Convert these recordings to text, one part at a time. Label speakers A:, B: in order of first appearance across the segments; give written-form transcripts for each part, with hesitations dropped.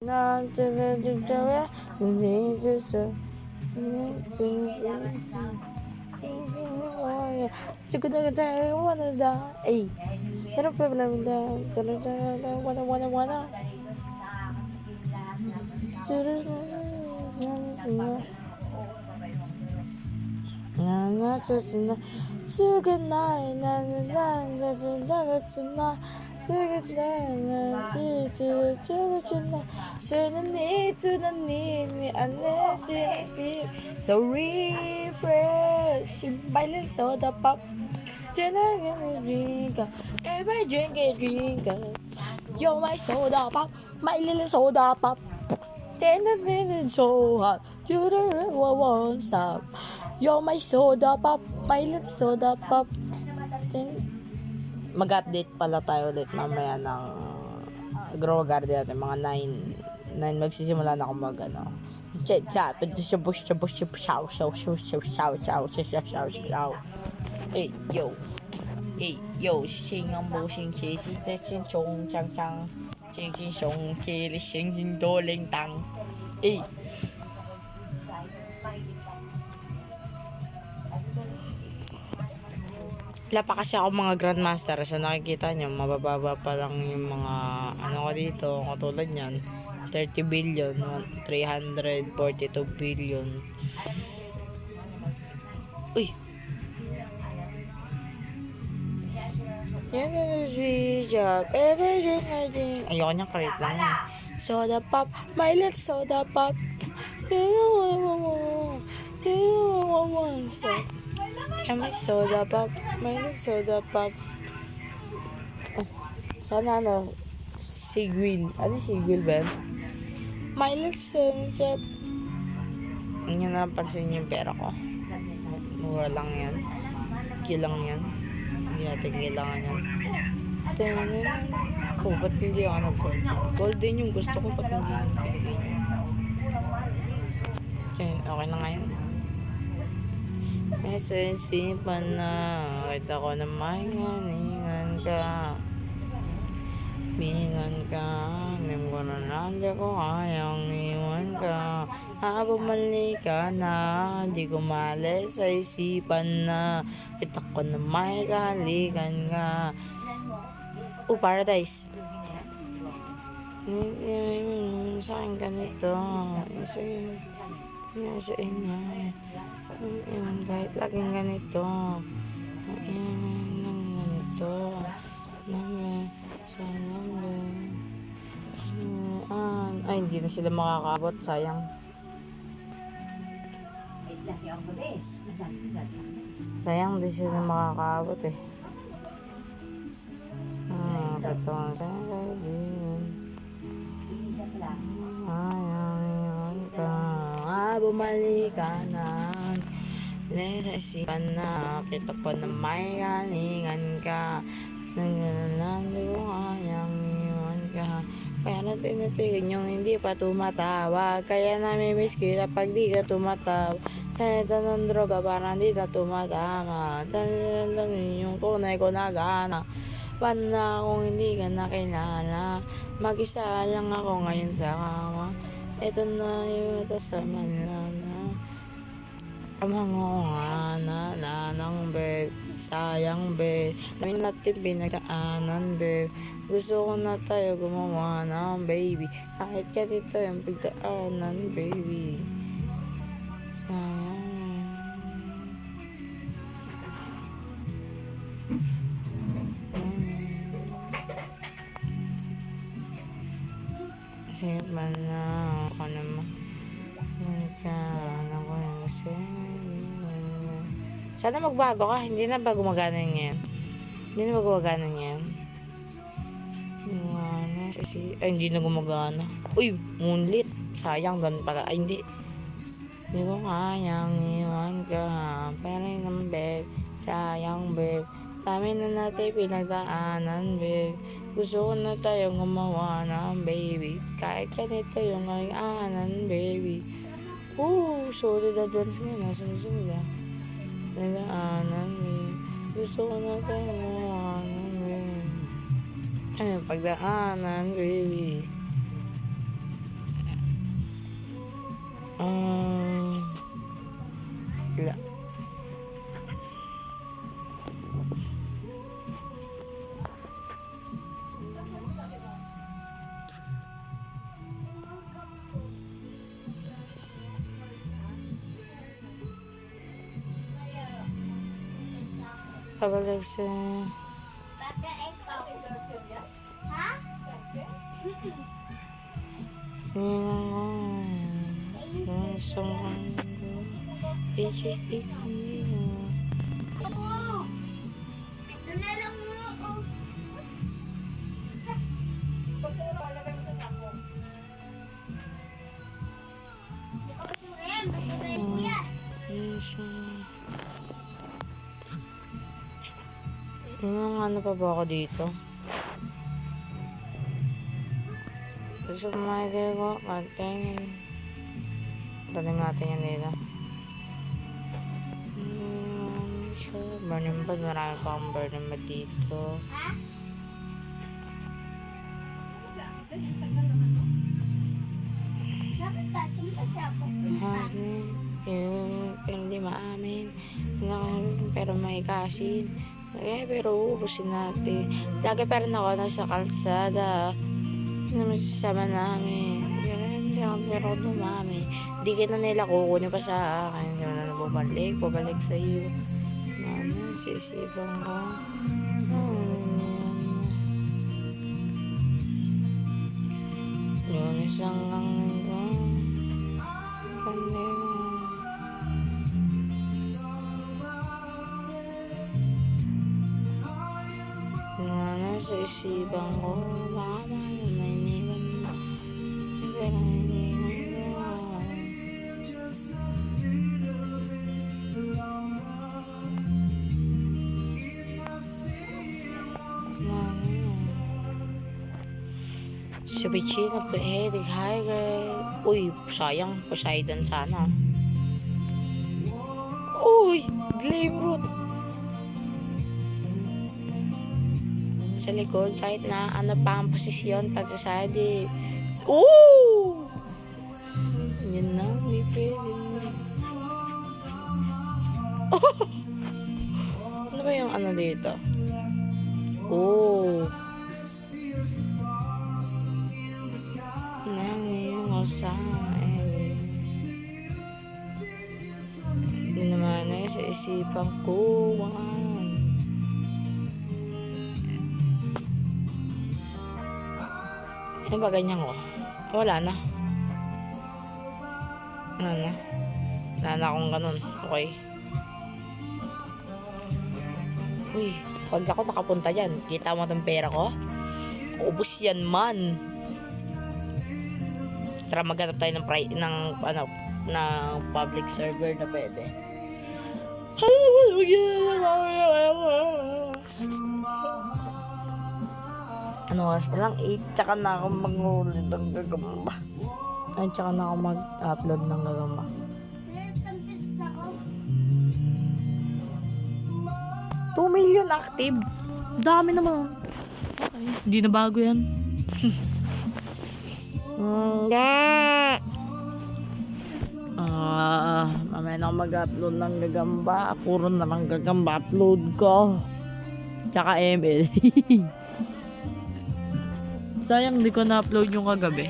A: Not to the Victoria, need to say, wanna die. Hey, I don't problem with that. Wanna. Good night, suddenly to the need me, I let it be so refresh. My little soda pop, then I get a drink. Every drink. You're my soda pop, my little soda pop. Then it's so hot, you don't won't stop. You're my soda pop, my little soda pop. Then, mag-update pala tayo ulit mamaya ng Grow Garden natin, mga 9 magsisimula na ako mag Hey yo, sing ang bosing si Tessin Chong Chang Chang Ching Ching Chong Chili Sing Sing Doling Tang. Hey, wala pa kasi ako mga grandmaster. Sa nakikita nyo, mabababa pa lang yung mga ko dito, katulad nyan 30 billion 342 billion. Uy, ayoko niyang karit lang eh. Soda pop, my little soda pop. My soda pop, my little soda pop. Sana Sigwil. Ano Sigwil ba? My little soda pop. Hindi na napansin yung pera ko. Mura lang yan. Kilang yan. Hindi natin kailangan yan. Oh, ba't hindi ako nag-golden? Golden yung gusto ko, ba't hindi yung pinigay niya? Okay na ngayon. Nasa isipan na, kita ko na mahingan ka. Mingan ka, alam ko na hindi ko kayang iwan ka. Bumalik ka na, di ko malis sa isipan na. Kita ko na may kahalikan ka. Paradise. Sa akin ganito. Sa inyo. Kahit laging ganito. Ganito. Ay, hindi na sila makakabot. Sayang. Sayang, di sila makakabot eh. Katong sa kaibigan. Ayaw ka. Bumalik ka na. Nasa isipan na. Kita ko na may galingan ka. Nangyayang ko kayang iwan ka. Pero tinitigan yung hindi pa tumatawag. Kaya namimiss kita pag di ka tumataw. Kahit anong droga parang di na tumatama. Talagang yung tunay ko na gana. Paano na kung hindi ka nakilala? Mag-isa lang ako ngayon sa kama. Ito na yung kasama na. Amang nga nanang babe. Sayang babe. Namin natin pinagdaanan babe. Gusto ko na tayo gumawa ng baby. Kahit ganito yung pagdaanan baby. Sayang. Man na ako naman ako kasi sana magbago ka. Hindi na ba gumagana yan? Hindi na ba gumagana yan? Kasi hindi na gumagana. Uy, ngunlit sayang doon pala. Ay hindi ko kayang iwan ka. Pero naman babe, sayang babe, dami na natin pinagdaanan babe. Gusto ko na tayong gumawa ng baby. Kahit ganito yung kailangan, baby. Solid advance nga. Nasunod ah. Nagdaanan, baby. Gusto ko na tayong gumawa ng baby. Pagdaanan, baby. La. Pabalik sa... Isang PJT kanino. Yung ano pa ba ako dito? Gusto kumain ko, kating. Tanim natin yan nila. Burning bud, marami pa akong burning bud dito. Pero hindi maamin. Pero may kasin. Pero ubusin natin. Lagi pa rin ako nasa kalsada. Hindi naman sasama namin. Pero dumami. Hindi kita nila kukunin pa sa akin. Hindi mo na babalik sa iyo. Mama, sisipan ko. Yun isang lang nito. Mama, sisipan ko. Mama, may niwan mo. Pero hindi mo. Sabihin na po high grade. Uy, sayang. Poseidon sana. Uy, Gleam Root. Sa likod, kahit na ano pa ang posisyon, pati sa di. Ooh! Yun na, may pwede na. Oh! Ano ba yung ano dito? Oh! Nangyayon sa hindi naman na sa isipan ko. Ano ba ganyan ko? Wala na. Wala na akong ganun. Okay. Uy, pag ako nakapunta dyan, kita mo itong pera ko? Ubus yan man. Tara maghanap tayo ng public server na pwede. Ano oras pa lang? 8 tsaka na ako mag-ulit ng gagamba. Ay, tsaka na ako mag-upload ng gagamba. $2 million active. Dami naman. Okay, hindi na bago yan. Mamaya na ako mag-upload ng gagamba. Puro na lang gagamba upload ko. Tsaka ML. Sayang di ko na-upload yung kagabi.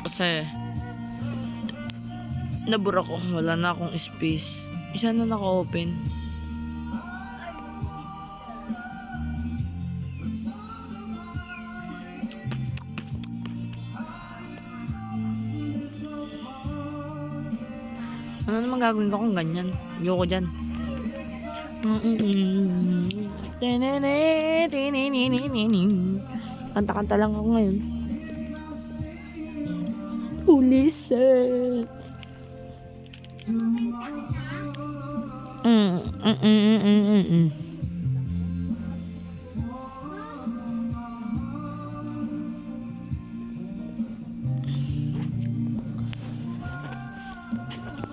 A: Kasi nabura ko. Wala na akong space. Isa na naka-open. Ano naman gagawin ko kung ganyan? Ayoko dyan. Kanta-kanta lang ako ngayon. Listen.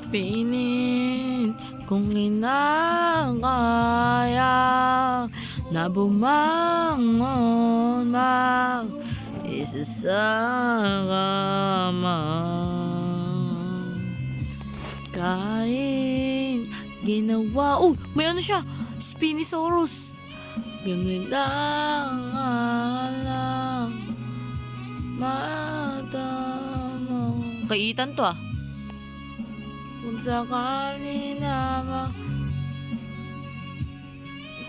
A: Pilit kung inakaya na bumangon mag isa sa kama. pagkain ginawa. Oh, may ano siya, Spinosaurus. Ganun lang alam matama. Kay Ethan to ah. Kung sakali na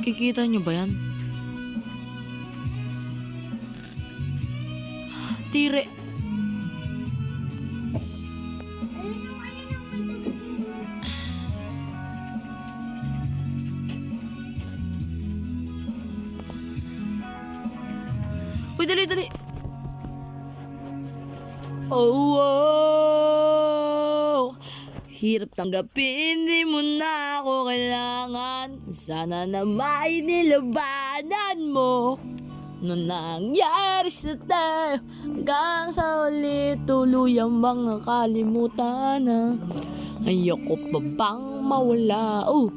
A: kikita nyo ba yan? Tire. Uy, dali. Oh. Hirap tanggapin, di mo na ako kailangan. Sana na may nilabanan mo. Noong nangyari sa tayo, hanggang sa ulit tuluyang bang nakalimutan na. Ayoko pa bang mawala. Oh,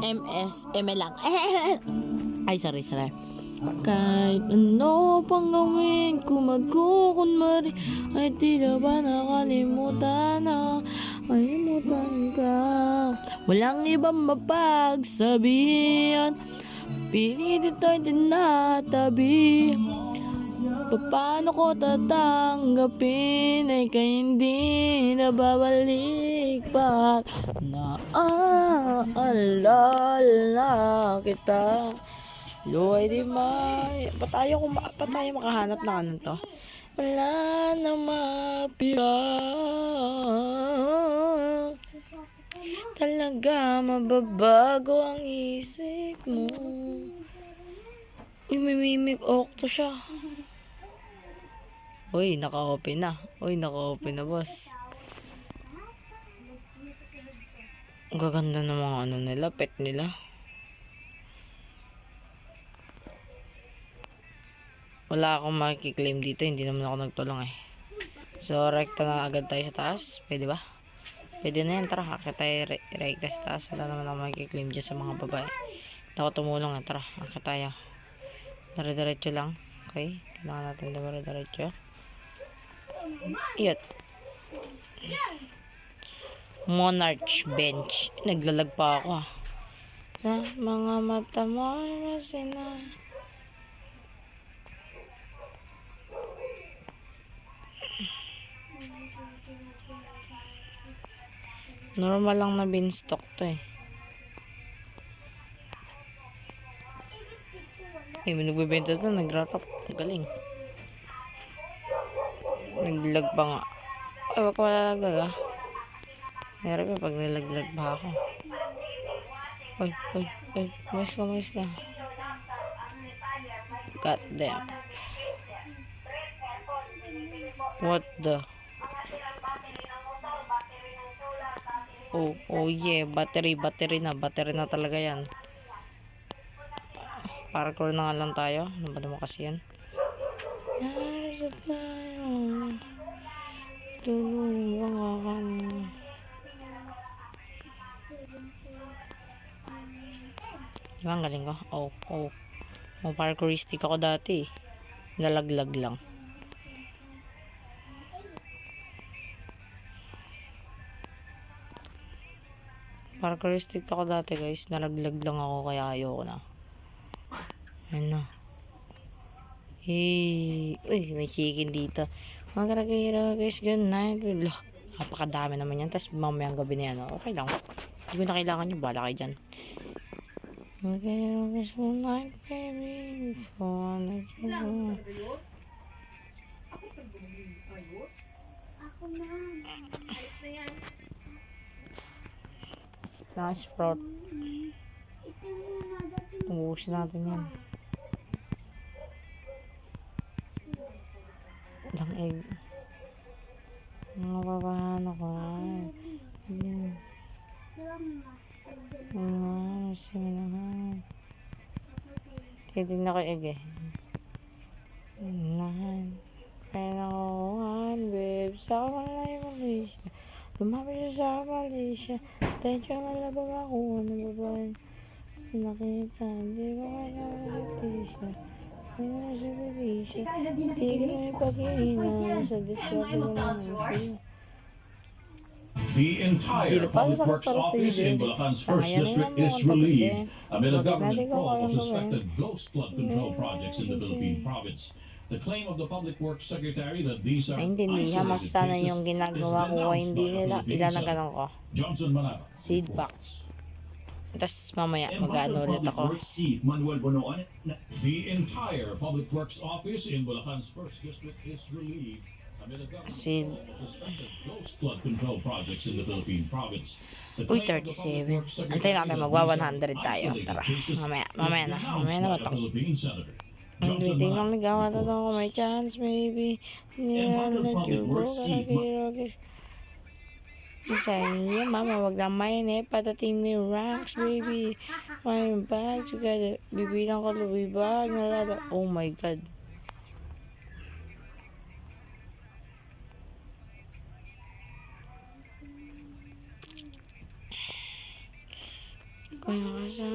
A: ML lang. Ay, sorry. Kahit ano pang gawin ko magkukunwari, ay tila ba nakalimutan na. Kalimutan ka. Walang ibang mapagsabihan, pinilit tayo tinatabi. Paano ko tatanggapin ay kaya hindi nababalik pa. Naaalala kita. Luay di may. Pa tayo makahanap ng ano to? Wala na mapira. Talaga mababago ang isip mo. Uy, may mimik okto siya. Uy, naka-open na, boss. Ang gaganda ng mga ano nila, pet nila. Wala akong makiklaim dito, hindi naman ako nagtulong eh. So, rekta na agad tayo sa taas. Pwede ba? Pwede na yan, tara. Akit tayo rekta sa taas. Wala naman ako makiklaim dyan sa mga babae. Hindi ako tumulong eh, tara. Akit tayo. Dire-diretso lang. Okay? Kailangan natin dire-diretso. Iyot. Monarch bench. Naglalag pa ako ah. Na mga mata mo ay masina. Normal lang na beanstalk to eh. Eh, nagbibenta to, nag-wrap up. Galing. Naglag pa nga. Ay, wag ko malalaglag ah. Mayroon pa pag nalaglag pa ako. Ay. Umayos ka. God damn. What the? Oh yeah, battery na talaga yan. Parkour na nga lang tayo. Ano ba naman kasi yan? Nasa tayo. Tulong ba nga kami? Diba ang galing ko? Oh. Parkouristic ako dati. Nalaglag lang. Parkouristic ako dati guys. Nalaglag lang ako kaya ayoko na. Ayun na. Hey. Uy, may chicken dito. Mga karagayra guys. Good night. Napakadami naman yan. Tapos mamayang gabi na yan. Okay lang. Hindi ko na kailangan nyo. Bala kayo dyan. Okay, good night baby. Before I let you go. Ako na. Ayos na yan. Sprout. Ubusin natin yan. Ilang egg. Mga papahan ako. Yan. Titignan ko egg eh. Nahan. Kaya nakukuhan, babe. Sa Malay, Malaysia. Lumapit siya sa Malaysia. Dahil siya malabang ako. Ano ba ba? Nakita. Hindi ko kaya nakita. Ano na siya Malaysia. Tigil mo yung pag-iina. Sa diswag ko naman siya.
B: The entire Public Works Office in Bulacan's first district is relieved amid a government probe of suspected ghost flood control projects in the Philippine province. The claim of the Public Works Secretary that these are
A: Naintindihan mo
B: isolated
A: sana
B: cases
A: yung
B: is
A: ginagawa ko,
B: denounced
A: hindi
B: by the
A: nila
B: Philippine
A: ilalaganan
B: Senate.
A: ko.
B: Johnson Manaba
A: Seed pack.
B: reports.
A: Tapos mamaya
C: Embattled
A: mag-ano ulit
C: Public
A: ako.
C: Works Chief Manuel Bonoan
B: The entire Public Works Office in Bulacan's first district is relieved amid a government
A: Seed.
B: probe of suspected ghost flood control projects in the Philippine province. The
A: Uy,
B: claim of the Public
A: 37.
B: Works Secretary
A: Antayin natin,
B: that
A: magwa
B: these are
A: 100 tayo.
B: isolated
A: Tara,
B: cases
A: mamaya
B: is
A: na. Mamaya na
B: denounced
A: ba
B: by
A: ito?
B: the Philippine Senator.
A: Ang
B: Johnson
A: biting lang
B: Manaba
A: ligawan na ako,
B: reports.
A: may chance, maybe. Hindi na
C: Embattled Public
A: nag-go,
C: Works Chief
A: kalagay. Sa inyo, mama, wag lang main patating ni ranks, baby. My bag, together. Bibilang ko lumibag, nalada. Oh my God. Kaya kasi,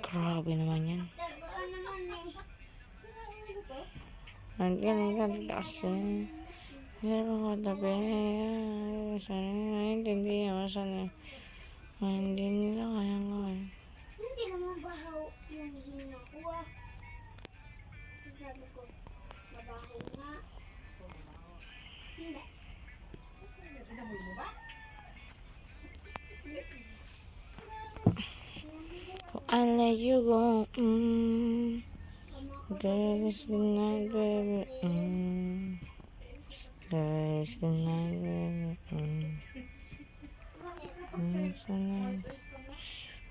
A: grabe naman yan. Ang galing kasi. Sabi ko tabi, sana hindi mo sana. Hindi nila kaya gawin.
D: Hindi naman bahaw yung hinga ko ah. Sabi ko, mabaho nga. Hindi.
A: I let you go, Girl, it's good night, baby, Girl, it's good night, baby,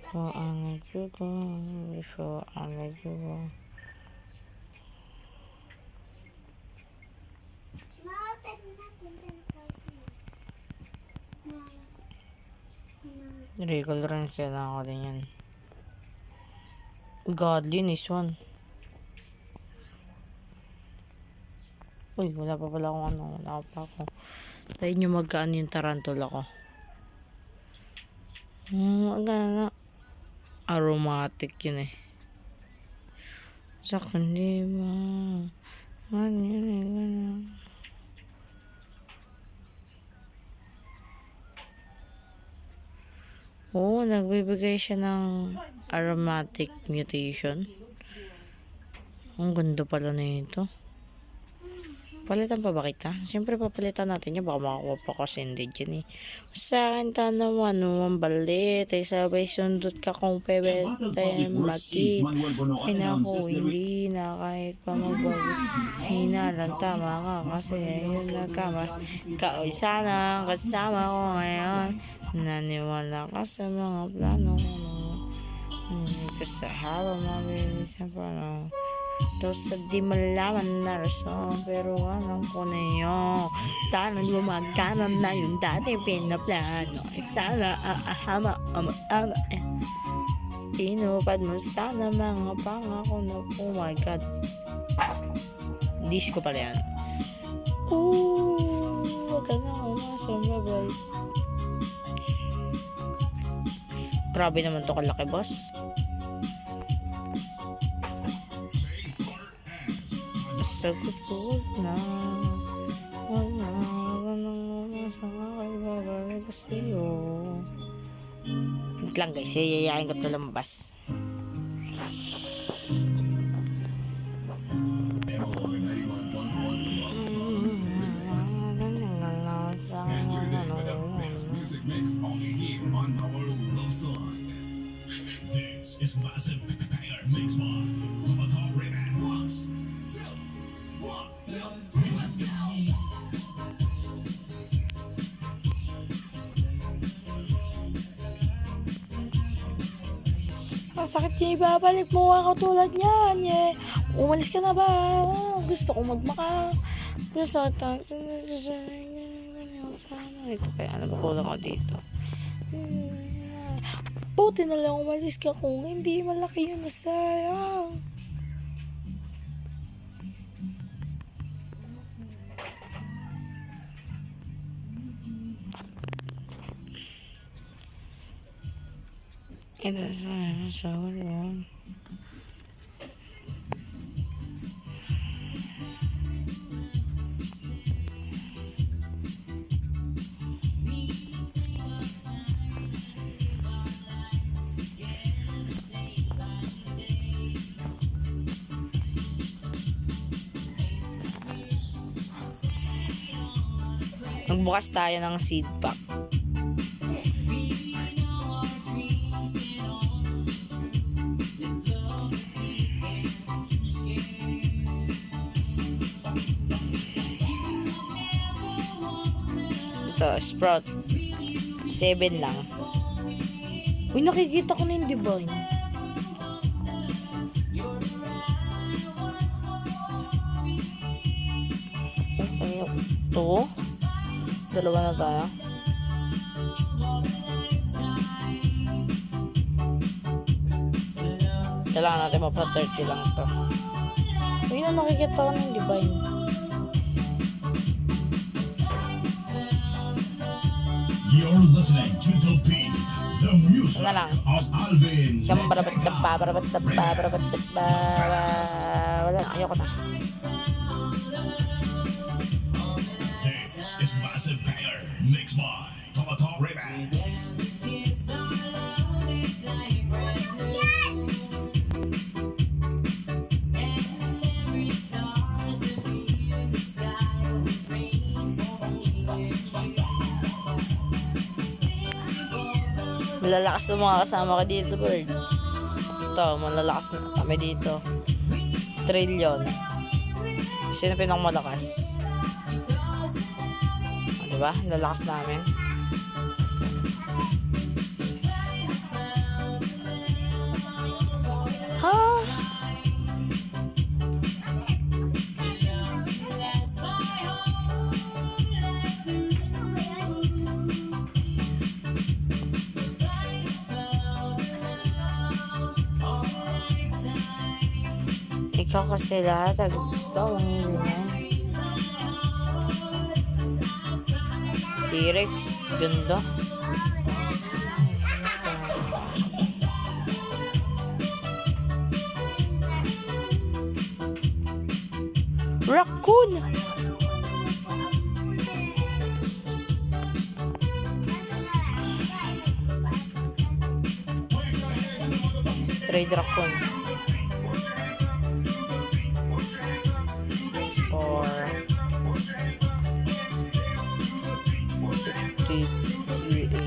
A: Before I let you go, before I let you go.
D: Maotek natin tayo.
A: Regal rin siya na ako din yan. Godly, nice one. Uy, wala pa pala akong ano. Wala pa ako. Tayo nyo magkaan yung tarantula ko. Magana. Aromatic yun eh. Sa kundi ba? Ano yun eh. Gana. Oo, nagbibigay siya ng aromatic mutation. Ang ganda pala na ito. Palitan pa ba kita? Siyempre papalitan natin yun. Baka makakuha pa kasi hindi dyan eh. Sa akin tanawan naman balit. Ay sabay sundot ka kung pwede
C: Embattled Public Works Chief
A: makit.
C: Manuel Bonoan
A: Ay naku,
C: announces the
A: hindi na kahit pa magbago. Hinalang tama ka kasi yun nagkama. Ikaw sana kasama ko ngayon. Naniwala ka sa mga plano ko. Hindi ko sa habang mabilis na plano. Ito sa di malaman na rason. Pero alam ko na yun. Tanong gumagana na yung dati pinaplano. Sana ahama ama tinupad mo sana mga pangako na oh my God. Disco pala yan. Ooh, wag ka na umasambabay. Grabe naman to kalaki, boss. Sagot ko na. Wag na nang umasang ako'y babalik sa'yo. Wait lang guys, yayayain ko ito lumabas.
E: Music mix only here on our love song. This is Massive Tire Mix by Tomato Remix. 1, 2, 3, let's go!
A: Ang sakit niya, ibabalik mo ako tulad niyan. Yeah. Umalis ka na ba? Gusto ko magmaka. Gusto ko ito kaya ano ba kulang ko dito. Buti na lang umalis ka kung hindi malaki yun na sayang. Ito sa yun. Magbukas tayo ng seed pack. Ito, sprout. 7 lang. Uy, nakikita ko na yung divine. Ito. Dalawa na tayo. Kailangan natin mapa-30 lang ito. Uy, na nakikita ko na yung divine.
E: You're listening to the beat, the music
A: Ano lang?
E: of Alvin.
A: Siyang barabat-daba. Wala na, ayoko na.
E: This is Massive Banger, mixed by Tomato Remix.
A: Malalakas ng mga kasama ko dito, bird. Ito, malalakas na kami dito. Trillion. Sino pinakamalakas? Diba? Lalakas namin. Ha? Ikaw kasi lahat ang gusto mong ingay. T-Rex, ganda. Raccoon! Trade raccoon. For 50 UA.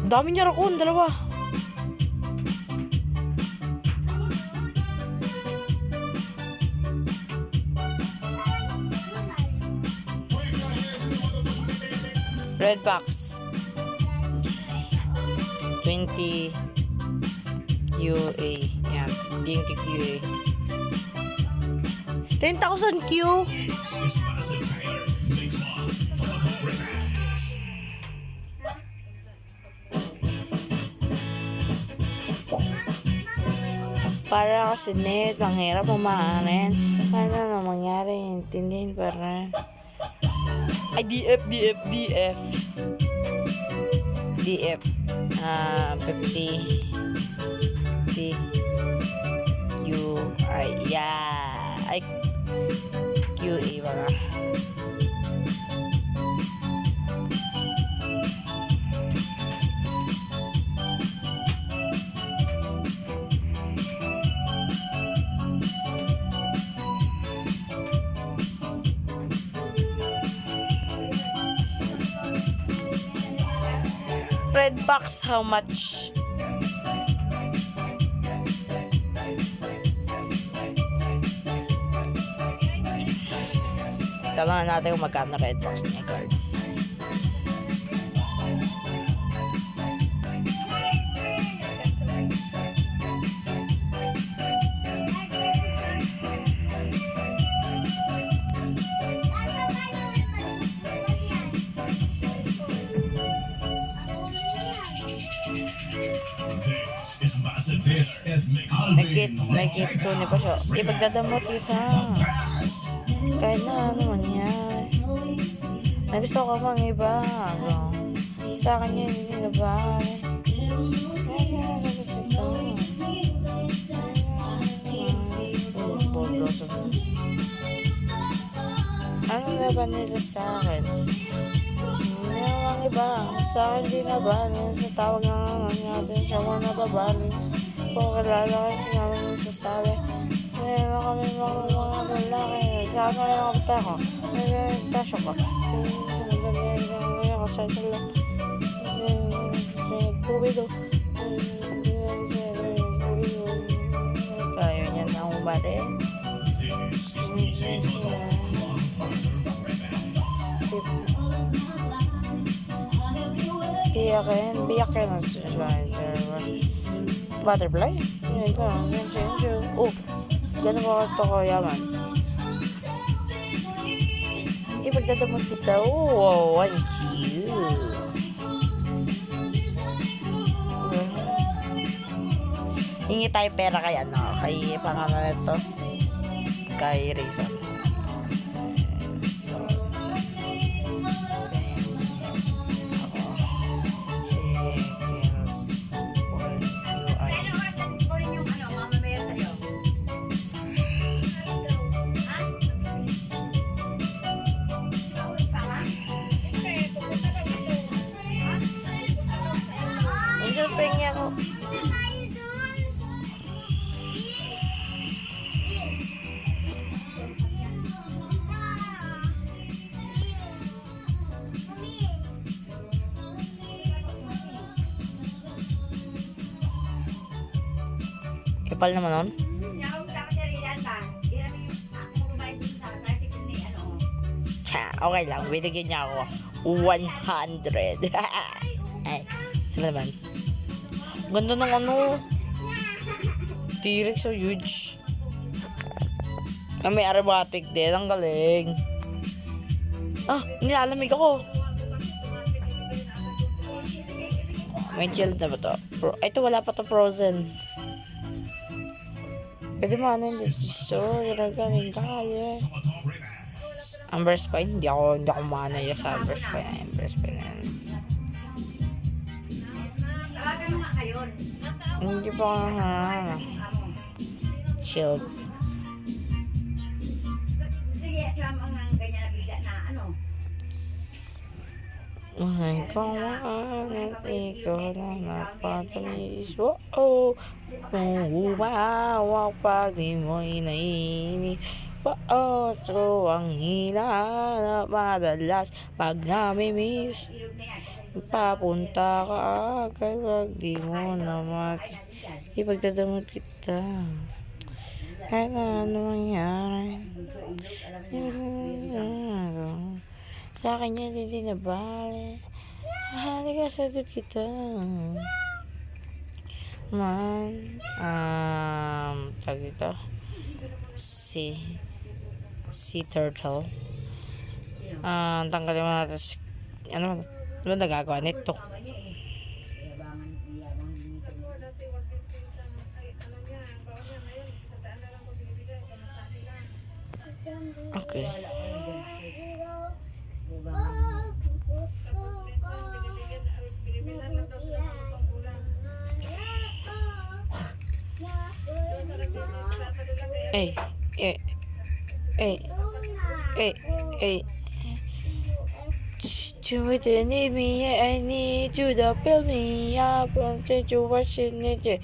A: Dami niya raccoon, dalawa. Red box. 20 UA. Yan, 20 QA. 10,000 Q.
E: This is Massive Banger, mixed by Tomato Remix.
A: Para kasi net, ang hirap umaanin. Ano na mangyari, intindihin pa rin. Ay, DF. DF. 50. D. Q. Ay, yeah. Ay, QA mga. Red box, how much? Talangan natin kung magkano red box niya card.
E: This is Massive Banger, mixed Alvin.
A: Nagkitsuni pa siya. Ipagdadamot kita. Kahit na ano man yan. Nagusto ko mang iba. Sa akin yun, hindi na ba? ba nila sa akin? Hindi naman iba. Sa akin di na ba? Sa tawag na naman natin siya mo nababaling. Kung kilala ko, sinabi mo sasabi. Ngayon na kami mga lalaki. Saan na lang ako tako? Nagtasyo ko. Nagtasyo ko sa sila. Kubido. Kaya niya na umari.
E: This is DJ Toto.
A: Biyakin na sila. Butterfly? Oh, ganun ko ito ko yaman. Ipagdadamot kita. Oh, what cute. Hingi tayo pera kay ano, kay pangalan nito, kay Rizon. Pengen ako. Ipal naman nun. Ha, okay lang. Binigyan niya ako 100. Ay, ano naman? Ganda ng ano. T-Rex so huge. May aerobatic din. Ang galing. Ah, nilalamig ako. May chilled na ba to? Ito wala pa to frozen. Pwede mo ano hindi. So, galing kaya. Amber Spine. Hindi ako manaya sa Amber Spine. Amber Spine. Hindi pa chill.
F: Sige, asama ang ganyan na bigla na ano.
A: Ay, kawangan, ikaw na napatamis. Oh, umawak pag di mo'y naini. Oh, true ang hila na madalas pag namimiss. Papunta ka agad pag di mo naman ipagdadamot kita. Kahit ano mangyari sa akin yan hindi na bale. Hindi ka sagot kita man. Tawag dito si turtle. Tanggalin mo natin ano nagagawa nito? Okay. Hey. To need me, I need you to fill me up. Until you watch it, Muna.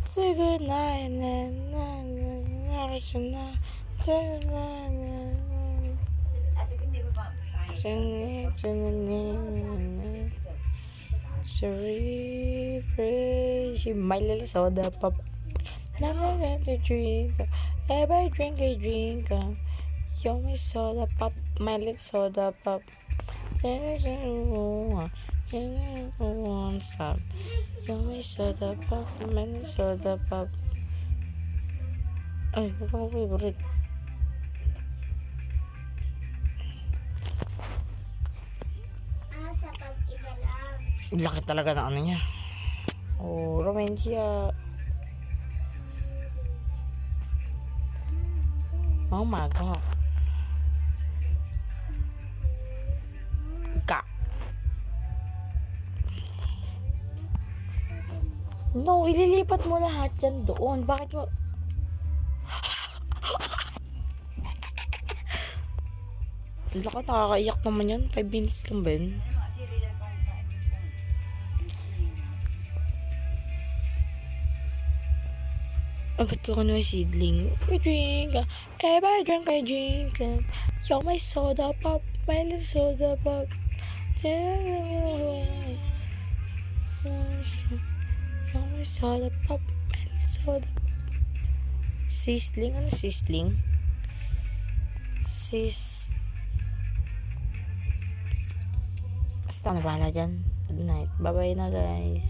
A: Say good night and sorry, she my little soda pop. To drink, every drink a drink. Yo, my soda pop, my little soda pop. There's a room, one stop. Yo, my soda pop, my little soda pop. Ay, huwag kang favorite.
D: Sa pag-iba lang.
A: Laki talaga na ano niya. Oh, Romancia. Oh my God. Ka. No, ililipat mo lahat yan doon. Bakit mo... Lako, nakakaiyak naman yan. 5 minutes lang ba yun? Ba't ko may seedling? We drink, everybody drink, I drink. You're my soda pop, my little soda pop. You're my soda pop, my little soda pop. Sisling? Ano sisling? Basta na bahala dyan. Good night. Bye-bye na guys.